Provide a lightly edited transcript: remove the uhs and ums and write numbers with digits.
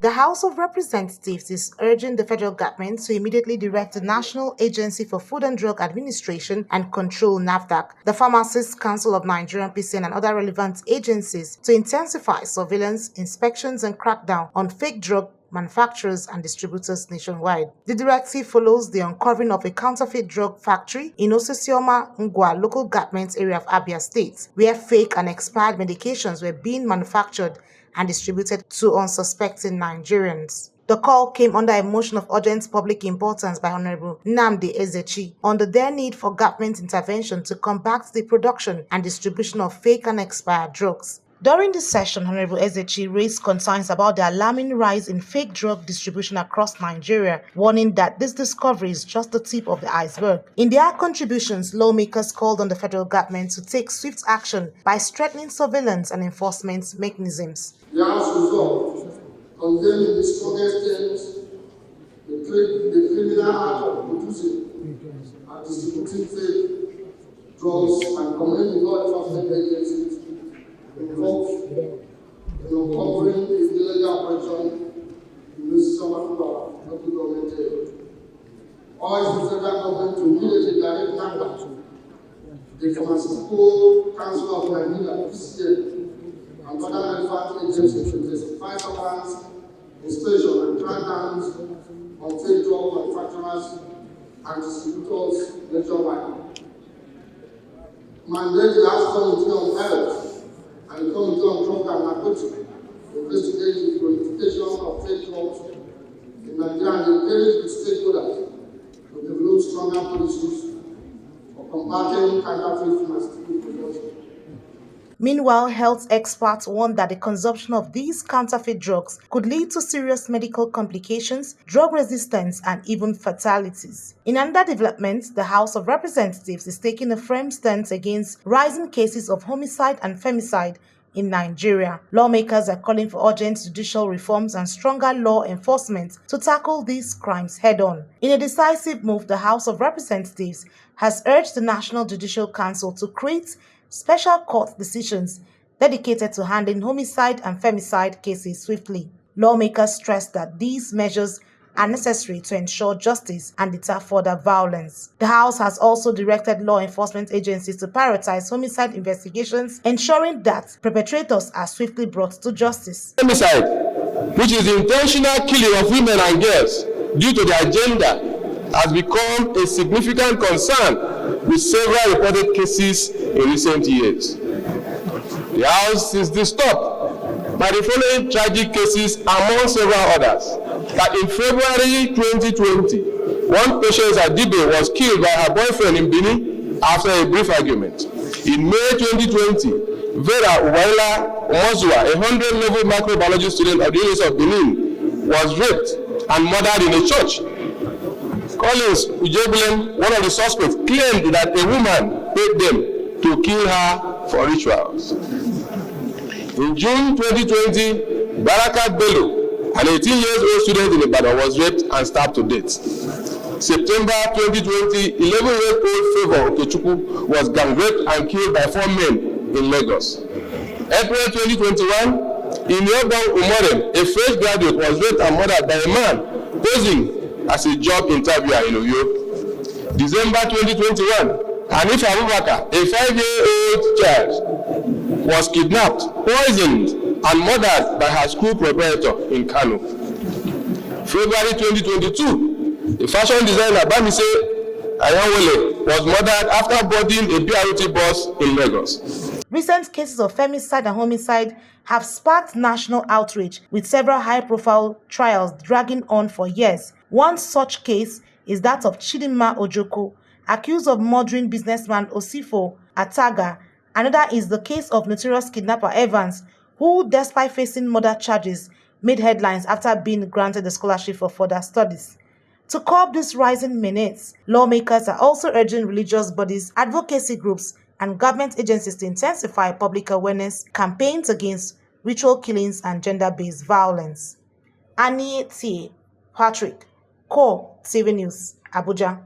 The House of Representatives is urging the federal government to immediately direct the National Agency for Food and Drug Administration and Control (Nafdac), the Pharmacists Council of Nigeria (PCN), and other relevant agencies to intensify surveillance, inspections, and crackdown on fake drug manufacturers and distributors nationwide. The directive follows the uncovering of a counterfeit drug factory in Osisioma, Ngwa local government area of Abia State, where fake and expired medications were being manufactured and distributed to unsuspecting Nigerians. The call came under a motion of urgent public importance by Honorable Nnamdi Ezechi on the need for government intervention to combat the production and distribution of fake and expired drugs. During this session, Honorable Ezechi raised concerns about the alarming rise in fake drug distribution across Nigeria, warning that this discovery is just the tip of the iceberg. In their contributions, lawmakers called on the federal government to take swift action by strengthening surveillance and enforcement mechanisms. The House resolved, condemning the strongest terms the criminal act of producing and distributing fake drugs and commending law enforcement agencies involved in uncovering the illegal operation in this local government area. Urge the federal government to immediately direct Nafdac, the Pharmaceutical Council of Nigeria (PCN), and other relevant agencies to intensify surveillance, inspection, and crackdowns on fake drug manufacturers and distributors nationwide. Mandate the House Committee on Health and the Committee on Drug and Narcotics to investigate the proliferation of fake drugs in Nigeria and encourage the stakeholders to develop stronger policies for combating counterfeit pharmaceutical production. Meanwhile, health experts warn that the consumption of these counterfeit drugs could lead to serious medical complications, drug resistance, and even fatalities. In another development, the House of Representatives is taking a firm stance against rising cases of homicide and femicide in Nigeria. Lawmakers are calling for urgent judicial reforms and stronger law enforcement to tackle these crimes head-on. In a decisive move, the House of Representatives has urged the National Judicial Council to create special court decisions dedicated to handling homicide and femicide cases swiftly. Lawmakers stress that these measures are necessary to ensure justice and deter further violence. The House has also directed law enforcement agencies to prioritize homicide investigations, ensuring that perpetrators are swiftly brought to justice. Homicide, which is the intentional killing of women and girls due to their gender, has become a significant concern with several reported cases in recent years. The House is disturbed by the following tragic cases among several others. That in February 2020, one patient at Dibe was killed by her boyfriend in Benin after a brief argument. In May 2020, Vera Uwaila Mozua, a 100-level microbiology student at the University of Benin, was raped and murdered in a church. Collins Ujebulem, one of the suspects, claimed that a woman paid them to kill her for rituals. In June 2020, Barakat Bello, an 18-year-old student in Ibadan, was raped and stabbed to death. September 2020, 11-year-old Favor Okechukwu was gang raped and killed by 4 men in Lagos. April 2021, in Yoban Umorem, a fresh graduate was raped and murdered by a man posing as a job interviewer in Uyo. December 2021, Hanif Abubakar, a 5-year-old child, was kidnapped, poisoned, and murdered by her school proprietor in Kano. February 2022, the fashion designer Bamise Ayanwele was murdered after boarding a BRT bus in Lagos. Recent cases of femicide and homicide have sparked national outrage, with several high-profile trials dragging on for years. One such case is that of Chidinma Ojoko, accused of murdering businessman Osifo Ataga. Another is the case of notorious kidnapper Evans, who, despite facing murder charges, made headlines after being granted a scholarship for further studies. To curb this rising menace, lawmakers are also urging religious bodies, advocacy groups, and government agencies to intensify public awareness campaigns against ritual killings and gender-based violence. Annie T. Patrick, Core TV News, Abuja.